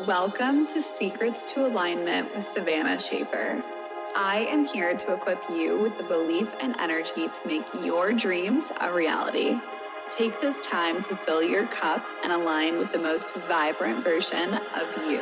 Welcome to Secrets to Alignment with Savannah Schaefer. I am here to equip you with the belief and energy to make your dreams a reality. Take this time to fill your cup and align with the most vibrant version of you.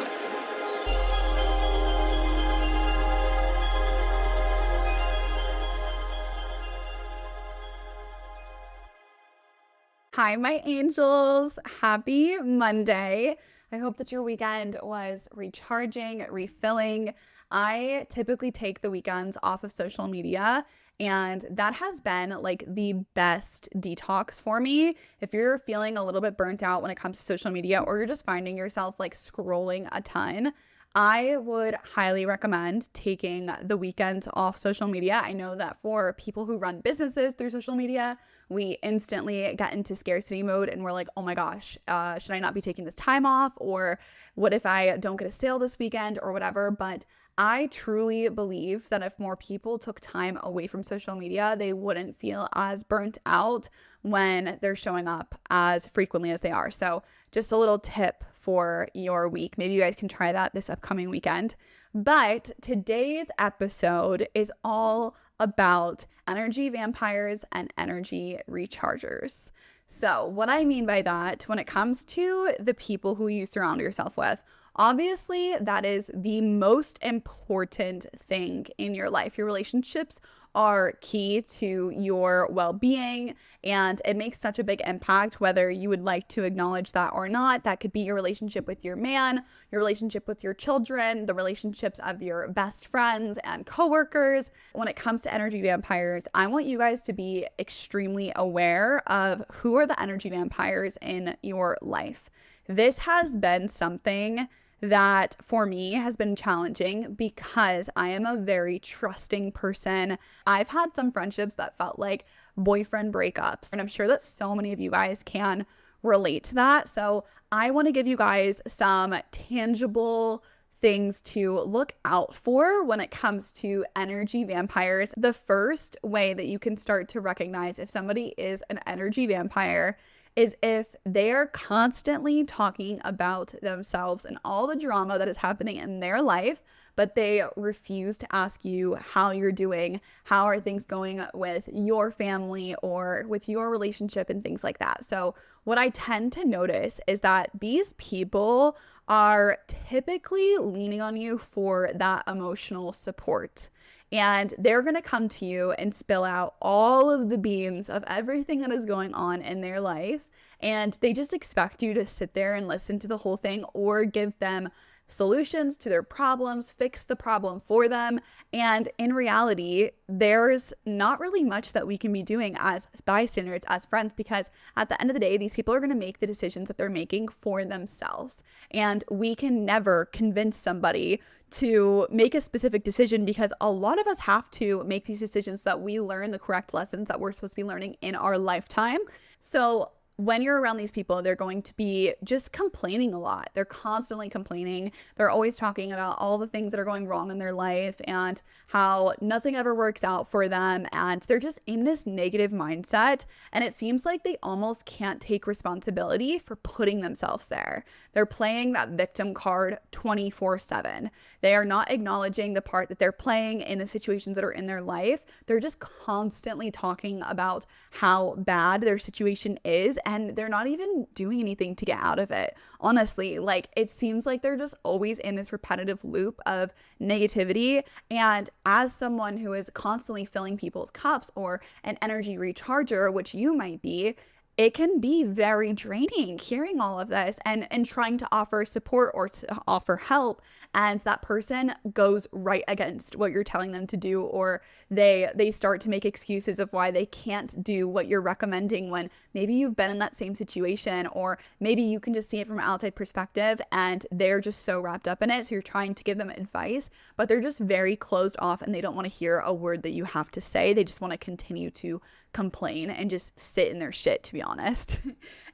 Hi, my angels. Happy Monday. I hope that your weekend was recharging, refilling. I typically take the weekends off of social media, and that has been like the best detox for me. If you're feeling a little bit burnt out when it comes to social media, or you're just finding yourself like scrolling a ton, I would highly recommend taking the weekends off social media. I know that for people who run businesses through social media, we instantly get into scarcity mode and we're like, oh my gosh, should I not be taking this time off? Or what if I don't get a sale this weekend or whatever? But I truly believe that if more people took time away from social media, they wouldn't feel as burnt out when they're showing up as frequently as they are. So just a little tip for your week. Maybe you guys can try that this upcoming weekend. But today's episode is all about energy vampires and energy rechargers. So what I mean by that, when it comes to the people who you surround yourself with, obviously that is the most important thing in your life. Your relationships are key to your well-being, and it makes such a big impact whether you would like to acknowledge that or not. That could be your relationship with your man, your relationship with your children, the relationships of your best friends and coworkers. When it comes to energy vampires, I want you guys to be extremely aware of who are the energy vampires in your life. This has been something that for me has been challenging because I am a very trusting person. I've had some friendships that felt like boyfriend breakups, and I'm sure that so many of you guys can relate to that. So I want to give you guys some tangible things to look out for when it comes to energy vampires. The first way that you can start to recognize if somebody is an energy vampire is if they're constantly talking about themselves and all the drama that is happening in their life, but they refuse to ask you how you're doing, how are things going with your family or with your relationship and things like that. So what I tend to notice is that these people are typically leaning on you for that emotional support. And they're going to come to you and spill out all of the beans of everything that is going on in their life. And they just expect you to sit there and listen to the whole thing or give them solutions to their problems, fix the problem for them. And in reality, there's not really much that we can be doing as bystanders, as friends, because at the end of the day, these people are going to make the decisions that they're making for themselves. And we can never convince somebody to make a specific decision because a lot of us have to make these decisions so that we learn the correct lessons that we're supposed to be learning in our lifetime. So when you're around these people, they're going to be just complaining a lot. They're constantly complaining. They're always talking about all the things that are going wrong in their life and how nothing ever works out for them. And they're just in this negative mindset. And it seems like they almost can't take responsibility for putting themselves there. They're playing that victim card 24/7. They are not acknowledging the part that they're playing in the situations that are in their life. They're just constantly talking about how bad their situation is, and they're not even doing anything to get out of it. Honestly, like it seems like they're just always in this repetitive loop of negativity. And as someone who is constantly filling people's cups or an energy recharger, which you might be, it can be very draining hearing all of this and trying to offer support or to offer help, and that person goes right against what you're telling them to do, or they start to make excuses of why they can't do what you're recommending when maybe you've been in that same situation, or maybe you can just see it from an outside perspective and they're just so wrapped up in it. So you're trying to give them advice, but they're just very closed off and they don't want to hear a word that you have to say. They just want to continue to complain and just sit in their shit, to be honest.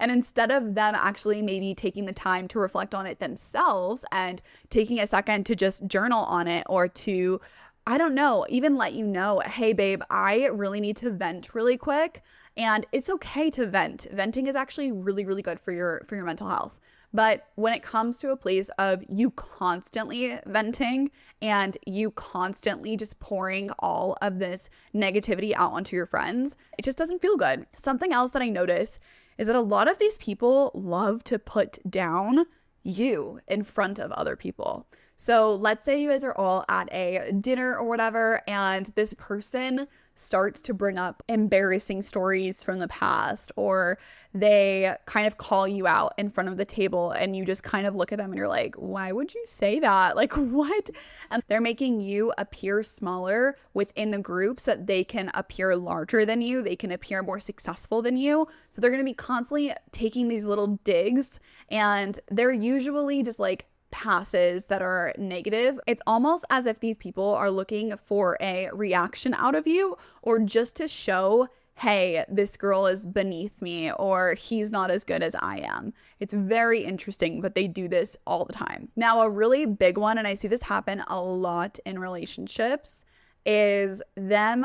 And instead of them actually maybe taking the time to reflect on it themselves and taking a second to just journal on it, or to, I don't know, even let you know, hey babe, I really need to vent really quick. And it's okay to vent. Venting is actually really, really good for your mental health. But when it comes to a place of you constantly venting and you constantly just pouring all of this negativity out onto your friends, it just doesn't feel good. Something else that I notice is that a lot of these people love to put down you in front of other people. So let's say you guys are all at a dinner or whatever, and this person starts to bring up embarrassing stories from the past, or they kind of call you out in front of the table and you just kind of look at them and you're like, why would you say that? Like, what? And they're making you appear smaller within the group so that they can appear larger than you. They can appear more successful than you. So they're going to be constantly taking these little digs, and they're usually just like passes that are negative. It's almost as if these people are looking for a reaction out of you, or just to show, hey, this girl is beneath me, or he's not as good as I am. It's very interesting, but they do this all the time. Now, a really big one, and I see this happen a lot in relationships, is them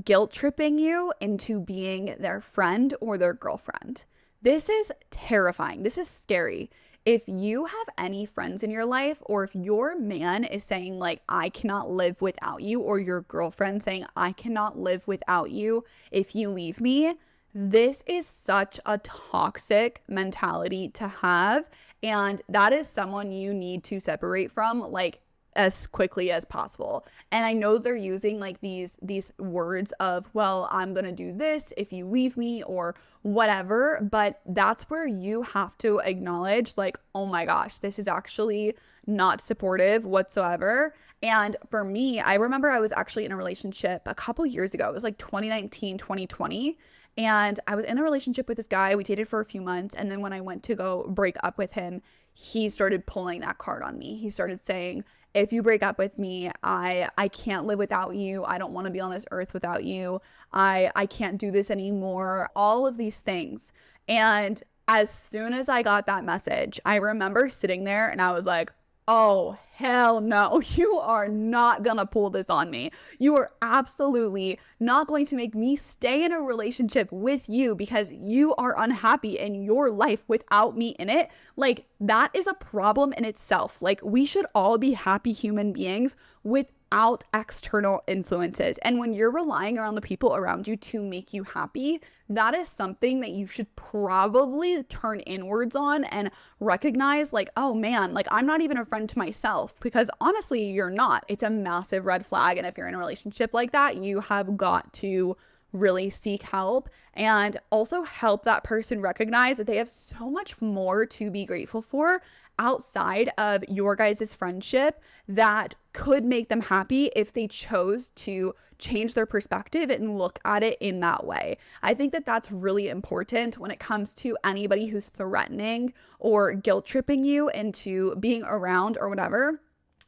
guilt tripping you into being their friend or their girlfriend. This is terrifying. This is scary. If you have any friends in your life, or if your man is saying like, I cannot live without you, or your girlfriend saying, I cannot live without you if you leave me, this is such a toxic mentality to have. And that is someone you need to separate from, like, as quickly as possible. And I know they're using like these words of, well, I'm gonna do this if you leave me or whatever, but that's where you have to acknowledge like, oh my gosh, this is actually not supportive whatsoever. And for me, I remember I was actually in a relationship a couple years ago. It was like 2019, 2020. And I was in a relationship with this guy. We dated for a few months. And then when I went to go break up with him, he started pulling that card on me. He started saying, if you break up with me, I can't live without you. I don't want to be on this earth without you. I can't do this anymore. All of these things. And as soon as I got that message, I remember sitting there and I was like, oh, hell no, you are not gonna pull this on me. You are absolutely not going to make me stay in a relationship with you because you are unhappy in your life without me in it. Like, that is a problem in itself. Like, we should all be happy human beings without external influences. And when you're relying on the people around you to make you happy, that is something that you should probably turn inwards on and recognize like, oh man, like I'm not even a friend to myself, because honestly, you're not. It's a massive red flag. And if you're in a relationship like that, you have got to really seek help, and also help that person recognize that they have so much more to be grateful for outside of your guys' friendship that could make them happy if they chose to change their perspective and look at it in that way. I think that that's really important when it comes to anybody who's threatening or guilt tripping you into being around or whatever.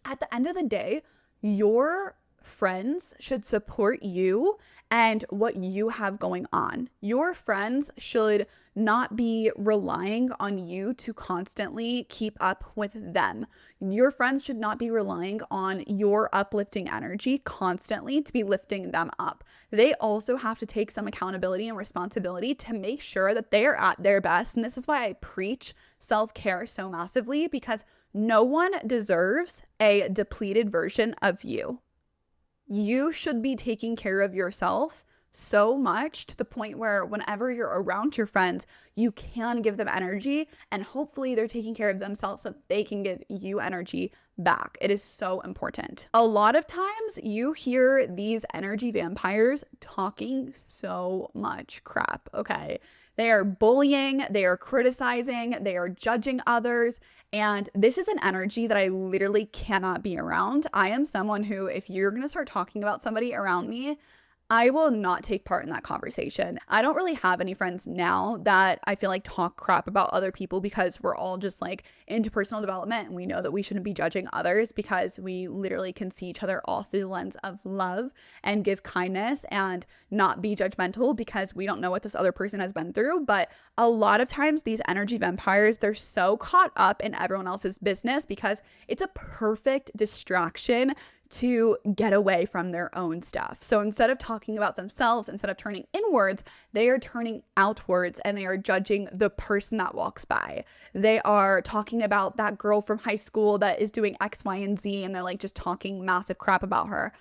At the end of the day, your friends should support you and what you have going on. Your friends should not be relying on you to constantly keep up with them. Your friends should not be relying on your uplifting energy constantly to be lifting them up. They also have to take some accountability and responsibility to make sure that they are at their best. And this is why I preach self-care so massively, because no one deserves a depleted version of you. You should be taking care of yourself so much to the point where whenever you're around your friends, you can give them energy, and hopefully they're taking care of themselves so they can give you energy back. It is so important. A lot of times you hear these energy vampires talking so much crap, okay? They are bullying, they are criticizing, they are judging others. And this is an energy that I literally cannot be around. I am someone who, if you're going to start talking about somebody around me, I will not take part in that conversation. I don't really have any friends now that I feel like talk crap about other people, because we're all just like into personal development, and we know that we shouldn't be judging others, because we literally can see each other all through the lens of love and give kindness and not be judgmental, because we don't know what this other person has been through. But a lot of times these energy vampires, they're so caught up in everyone else's business because it's a perfect distraction to get away from their own stuff. So instead of talking about themselves, instead of turning inwards, they are turning outwards and they are judging the person that walks by. They are talking about that girl from high school that is doing X, Y, and Z, and they're like just talking massive crap about her.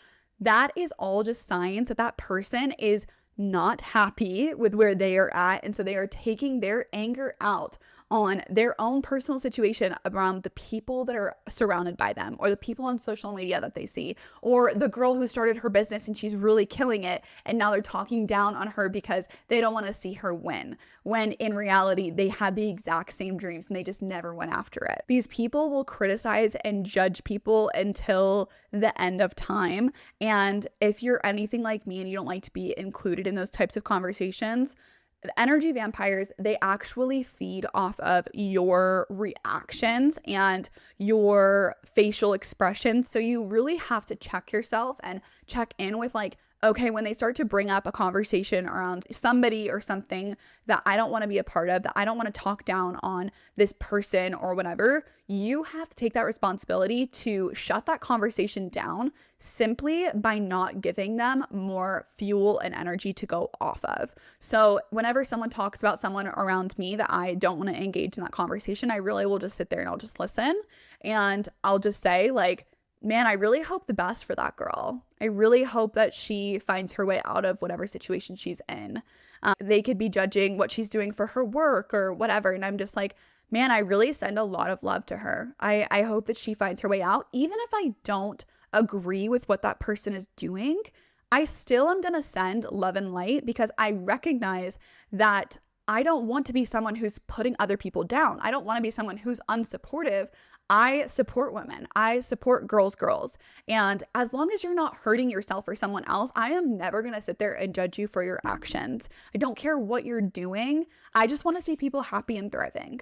That is all just signs that that person is not happy with where they are at. And so they are taking their anger out on their own personal situation around the people that are surrounded by them, or the people on social media that they see, or the girl who started her business and she's really killing it. And now they're talking down on her because they don't want to see her win, when in reality, they had the exact same dreams and they just never went after it. These people will criticize and judge people until the end of time. And if you're anything like me and you don't like to be included in those types of conversations, the energy vampires, they actually feed off of your reactions and your facial expressions. So you really have to check yourself and check in with like, okay, when they start to bring up a conversation around somebody or something that I don't want to be a part of, that I don't want to talk down on this person or whatever, you have to take that responsibility to shut that conversation down simply by not giving them more fuel and energy to go off of. So whenever someone talks about someone around me that I don't want to engage in that conversation, I really will just sit there and I'll just listen, and I'll just say like, man, I really hope the best for that girl. I really hope that she finds her way out of whatever situation she's in. They could be judging what she's doing for her work or whatever. And I'm just like, man, I really send a lot of love to her. I hope that she finds her way out. Even if I don't agree with what that person is doing, I still am going to send love and light, because I recognize that I don't want to be someone who's putting other people down. I don't want to be someone who's unsupportive. I support women. I support girls. And as long as you're not hurting yourself or someone else, I am never going to sit there and judge you for your actions. I don't care what you're doing. I just want to see people happy and thriving.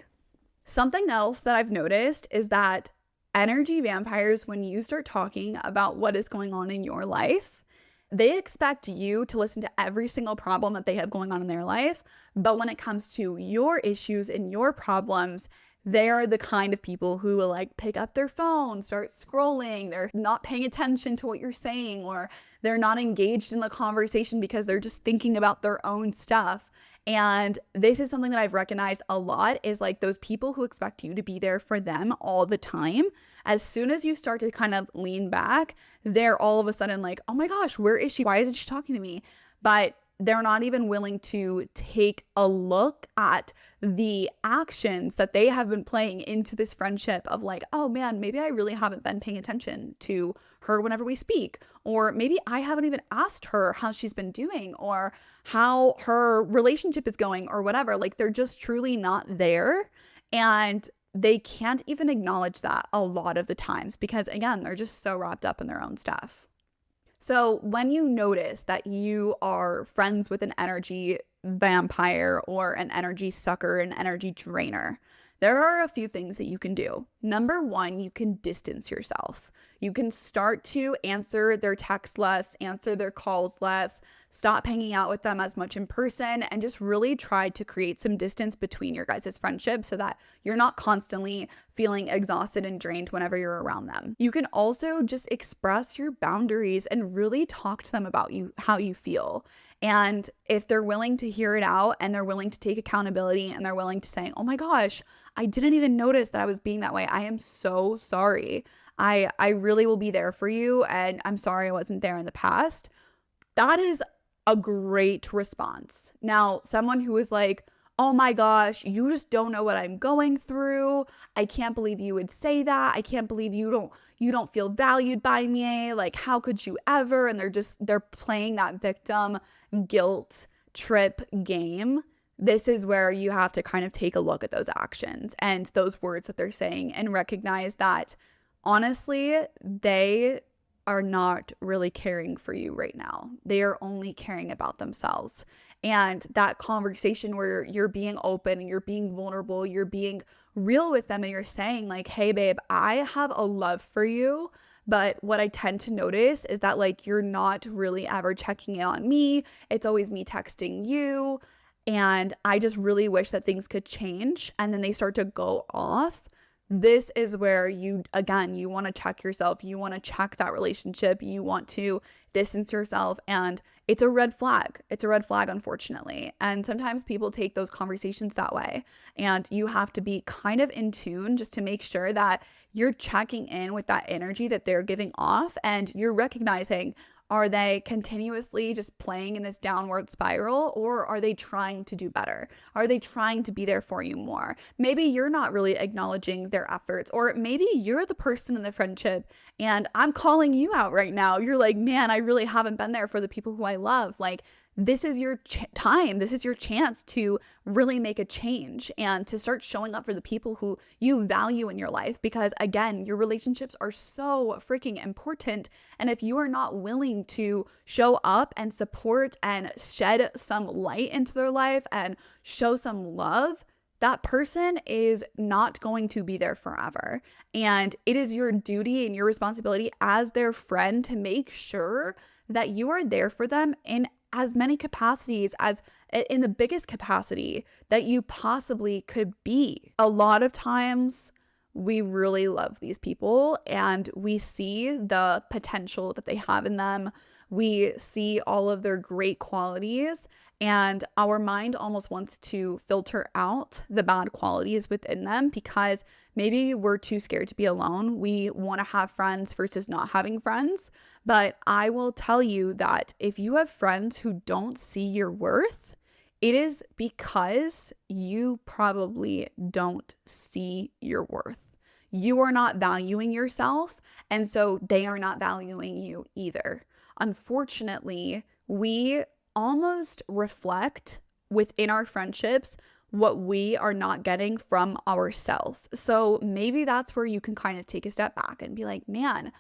Something else that I've noticed is that energy vampires, when you start talking about what is going on in your life, they expect you to listen to every single problem that they have going on in their life. But when it comes to your issues and your problems, they are the kind of people who will like pick up their phone, start scrolling. They're not paying attention to what you're saying, or they're not engaged in the conversation because they're just thinking about their own stuff. And this is something that I've recognized a lot, is like those people who expect you to be there for them all the time. As soon as you start to kind of lean back, they're all of a sudden like, oh my gosh, where is she? Why isn't she talking to me? But they're not even willing to take a look at the actions that they have been playing into this friendship of like, oh man, maybe I really haven't been paying attention to her whenever we speak. Or maybe I haven't even asked her how she's been doing or how her relationship is going or whatever. Like they're just truly not there. And they can't even acknowledge that a lot of the times because again, they're just so wrapped up in their own stuff. So when you notice that you are friends with an energy vampire or an energy sucker, an energy drainer, there are a few things that you can do. Number one, you can distance yourself. You can start to answer their texts less, answer their calls less, stop hanging out with them as much in person, and just really try to create some distance between your guys' friendship so that you're not constantly feeling exhausted and drained whenever you're around them. You can also just express your boundaries and really talk to them about how you feel. And if they're willing to hear it out and they're willing to take accountability and they're willing to say, oh my gosh, I didn't even notice that I was being that way. I am so sorry. I really will be there for you. And I'm sorry I wasn't there in the past. That is a great response. Now, someone who is like, oh my gosh, you just don't know what I'm going through. I can't believe you would say that. I can't believe you don't feel valued by me. Like, how could you ever? And they're playing that victim guilt trip game. This is where you have to kind of take a look at those actions and those words that they're saying and recognize that honestly, they are not really caring for you right now. They are only caring about themselves. And that conversation where you're being open and you're being vulnerable, you're being real with them and you're saying like, hey babe, I have a love for you. But what I tend to notice is that like, you're not really ever checking in on me. It's always me texting you. And I just really wish that things could change. And then they start to go off. this is where you want to check yourself. You want to check that relationship. You want to distance yourself. And it's a red flag. It's a red flag, unfortunately. And sometimes people take those conversations that way. And you have to be kind of in tune just to make sure that you're checking in with that energy that they're giving off, and you're recognizing, are they continuously just playing in this downward spiral, or are they trying to do better? Are they trying to be there for you more? Maybe you're not really acknowledging their efforts, or maybe you're the person in the friendship and I'm calling you out right now. You're like, man, I really haven't been there for the people who I love. Like, this is your time. This is your chance to really make a change and to start showing up for the people who you value in your life. Because again, your relationships are so freaking important. And if you are not willing to show up and support and shed some light into their life and show some love, that person is not going to be there forever. And it is your duty and your responsibility as their friend to make sure that you are there for them in as many capacities, as in the biggest capacity that you possibly could be. A lot of times we really love these people and we see the potential that they have in them. We see all of their great qualities, and our mind almost wants to filter out the bad qualities within them because maybe we're too scared to be alone. We want to have friends versus not having friends. But I will tell you that if you have friends who don't see your worth, it is because you probably don't see your worth. You are not valuing yourself, and so they are not valuing you either. Unfortunately, we almost reflect within our friendships what we are not getting from ourselves. So maybe that's where you can kind of take a step back and be like, man,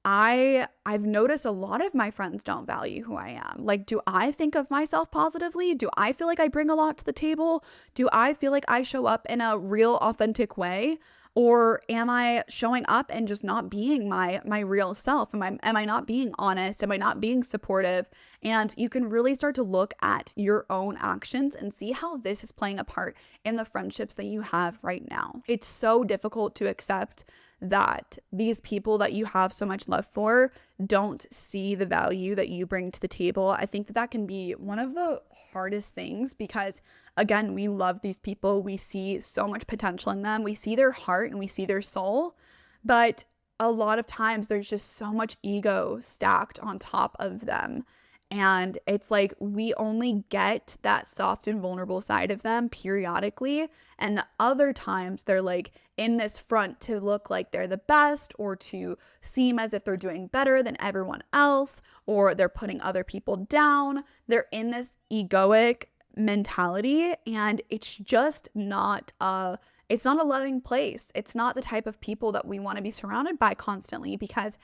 I've noticed a lot of my friends don't value who I am. Like, do I think of myself positively? Do I feel like I bring a lot to the table? Do I feel like I show up in a real, authentic way? Or am I showing up and just not being my real self? Am I not being honest? Am I not being supportive? And you can really start to look at your own actions and see how this is playing a part in the friendships that you have right now. It's so difficult to accept that these people that you have so much love for don't see the value that you bring to the table. I think that can be one of the hardest things because, again, we love these people. We see so much potential in them. We see their heart and we see their soul. But a lot of times there's just so much ego stacked on top of them. And it's like we only get that soft and vulnerable side of them periodically. And the other times they're like in this front to look like they're the best or to seem as if they're doing better than everyone else, or they're putting other people down. They're in this egoic mentality, and it's just not a loving place. It's not the type of people that we want to be surrounded by constantly, because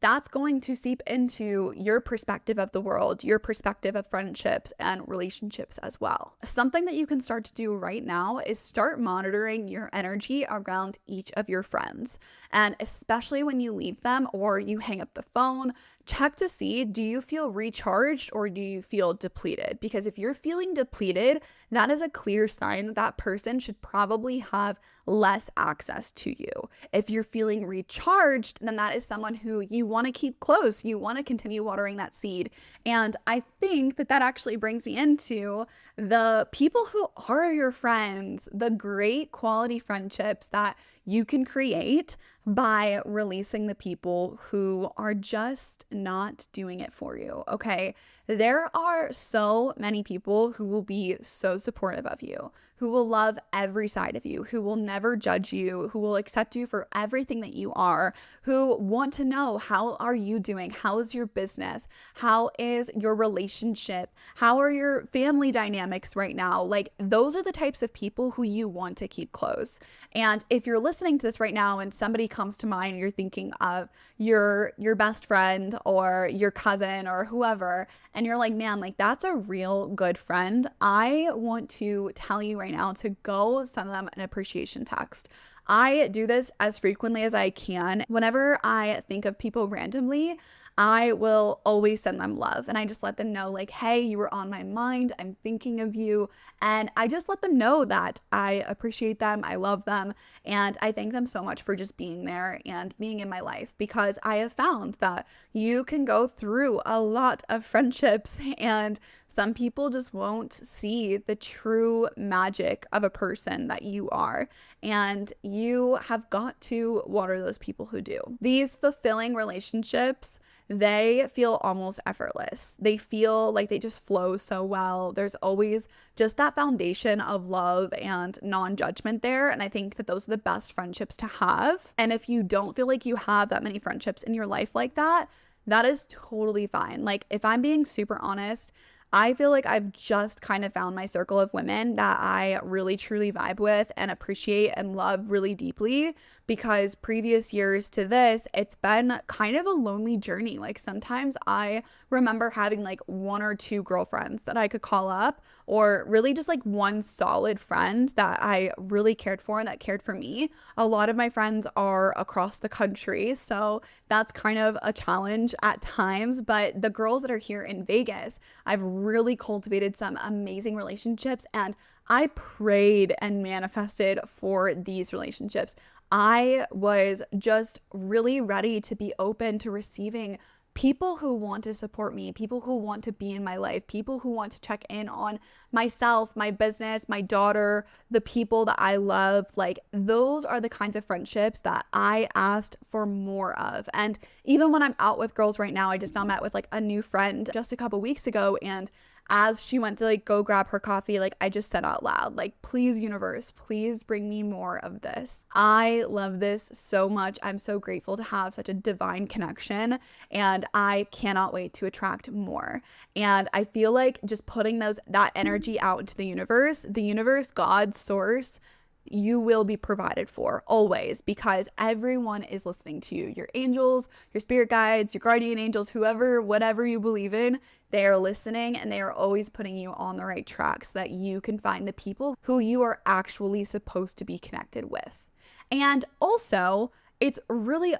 that's going to seep into your perspective of the world, your perspective of friendships and relationships as well. Something that you can start to do right now is start monitoring your energy around each of your friends. And especially when you leave them or you hang up the phone, check to see, do you feel recharged or do you feel depleted? Because if you're feeling depleted, that is a clear sign that that person should probably have less access to you. If you're feeling recharged, then that is someone who you want to keep close. You want to continue watering that seed. And I think that actually brings me into the people who are your friends, the great quality friendships that you can create by releasing the people who are just not doing it for you, okay? There are so many people who will be so supportive of you, who will love every side of you, who will never judge you, who will accept you for everything that you are, who want to know, how are you doing? How is your business? How is your relationship? How are your family dynamics right now? Like, those are the types of people who you want to keep close. And if you're listening to this right now and somebody comes to mind, you're thinking of your best friend or your cousin or whoever, and you're like, man, like, that's a real good friend, I want to tell you right now to go send them an appreciation text. I do this as frequently as I can. Whenever I think of people randomly, I will always send them love. And I just let them know, like, hey, you were on my mind. I'm thinking of you. And I just let them know that I appreciate them. I love them. And I thank them so much for just being there and being in my life, because I have found that you can go through a lot of friendships and some people just won't see the true magic of a person that you are. And you have got to water those people who do. These fulfilling relationships, they feel almost effortless. They feel like they just flow so well. There's always just that foundation of love and non-judgment there. And I think that those are the best friendships to have. And if you don't feel like you have that many friendships in your life like that, that is totally fine. Like, if I'm being super honest, I feel like I've just kind of found my circle of women that I really truly vibe with and appreciate and love really deeply, because previous years to this, it's been kind of a lonely journey. Like, sometimes I remember having like one or two girlfriends that I could call up, or really just like one solid friend that I really cared for and that cared for me. A lot of my friends are across the country, so that's kind of a challenge at times. But the girls that are here in Vegas, I've really cultivated some amazing relationships, and I prayed and manifested for these relationships. I was just really ready to be open to receiving people who want to support me, people who want to be in my life, people who want to check in on myself, my business, my daughter, the people that I love. Like, those are the kinds of friendships that I asked for more of. And even when I'm out with girls right now, I just now met with like a new friend just a couple weeks ago, and as she went to like go grab her coffee, like, I just said out loud, like, please, universe, please bring me more of this. I love this so much. I'm so grateful to have such a divine connection, and I cannot wait to attract more. And I feel like just putting that energy out into the universe, God, source, you will be provided for always, because everyone is listening to you. Your angels, your spirit guides, your guardian angels, whoever, whatever you believe in, they are listening, and they are always putting you on the right track so that you can find the people who you are actually supposed to be connected with. And also, it's really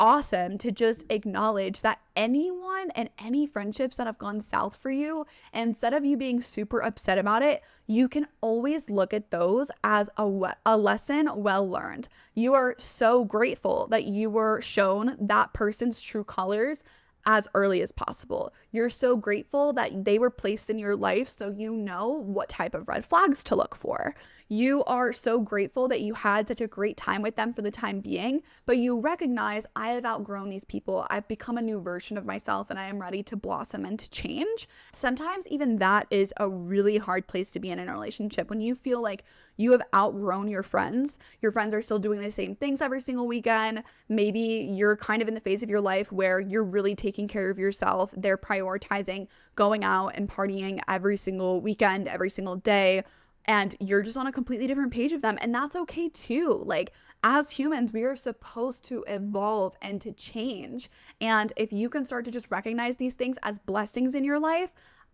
awesome to just acknowledge that anyone and any friendships that have gone south for you, instead of you being super upset about it, you can always look at those as a lesson well learned. You are so grateful that you were shown that person's true colors as early as possible. You're so grateful that they were placed in your life so you know what type of red flags to look for. You are so grateful that you had such a great time with them for the time being, but you recognize, I have outgrown these people. I've become a new version of myself, and I am ready to blossom and to change. Sometimes even that is a really hard place to be in a relationship, when you feel like you have outgrown your friends. Your friends are still doing the same things every single weekend. Maybe you're kind of in the phase of your life where you're really taking care of yourself. They're prioritizing going out and partying every single weekend, every single day, and you're just on a completely different page of them. And that's okay too. Like, as humans, we are supposed to evolve and to change. And if you can start to just recognize these things as blessings in your life,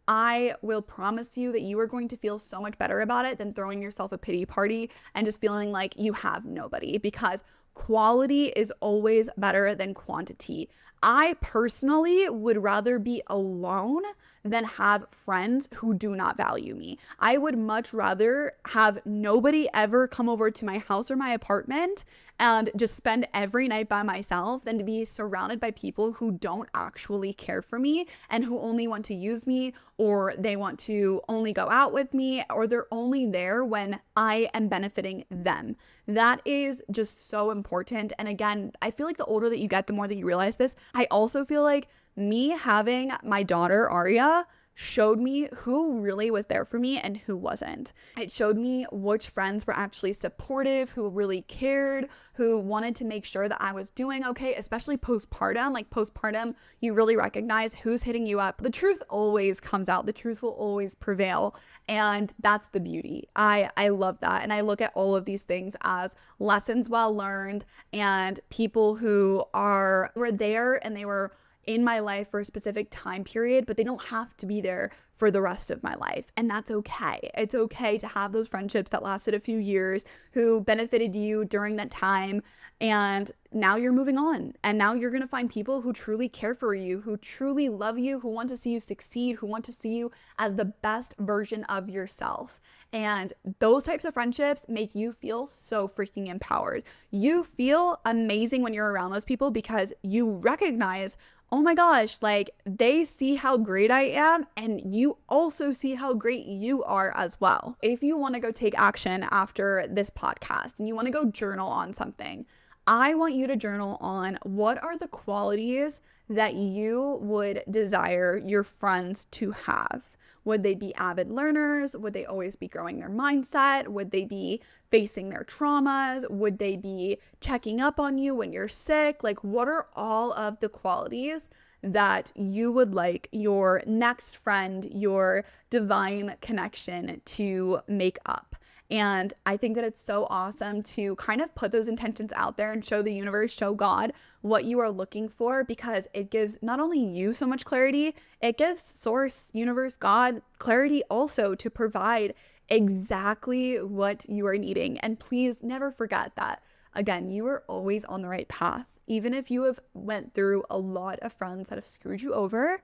I will promise you that you are going to feel so much better about it than throwing yourself a pity party and just feeling like you have nobody, because quality is always better than quantity. I personally would rather be alone than have friends who do not value me. I would much rather have nobody ever come over to my house or my apartment and just spend every night by myself than to be surrounded by people who don't actually care for me and who only want to use me, or they want to only go out with me, or they're only there when I am benefiting them. That is just so important. And again, I feel like the older that you get, the more that you realize this. I also feel like me having my daughter, Aria, showed me who really was there for me and who wasn't. It showed me which friends were actually supportive, who really cared, who wanted to make sure that I was doing okay, especially postpartum. Like, postpartum, you really recognize who's hitting you up. The truth always comes out. The truth will always prevail. And that's the beauty. I love that. And I look at all of these things as lessons well learned, and people who were there and they were in my life for a specific time period, but they don't have to be there for the rest of my life. And that's okay. It's okay to have those friendships that lasted a few years, who benefited you during that time. And now you're moving on. And now you're going to find people who truly care for you, who truly love you, who want to see you succeed, who want to see you as the best version of yourself. And those types of friendships make you feel so freaking empowered. You feel amazing when you're around those people because you recognize, oh my gosh, like they see how great I am, and you also see how great you are as well. If you want to go take action after this podcast and you want to go journal on something, I want you to journal on what are the qualities that you would desire your friends to have. Would they be avid learners? Would they always be growing their mindset? Would they be facing their traumas? Would they be checking up on you when you're sick? Like, what are all of the qualities that you would like your next friend, your divine connection to make up? And I think that it's so awesome to kind of put those intentions out there and show the universe, show God what you are looking for, because it gives not only you so much clarity, it gives source, universe, God clarity also to provide exactly what you are needing. And please never forget that, again, you are always on the right path. Even if you have went through a lot of friends that have screwed you over,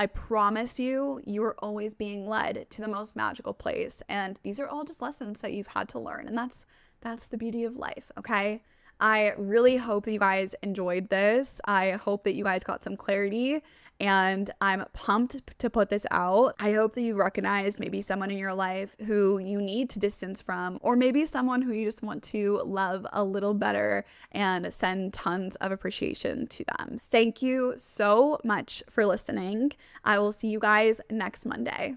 I promise you, you are always being led to the most magical place. And these are all just lessons that you've had to learn. And that's the beauty of life, okay? I really hope that you guys enjoyed this. I hope that you guys got some clarity, and I'm pumped to put this out. I hope that you recognize maybe someone in your life who you need to distance from, or maybe someone who you just want to love a little better and send tons of appreciation to them. Thank you so much for listening. I will see you guys next Monday.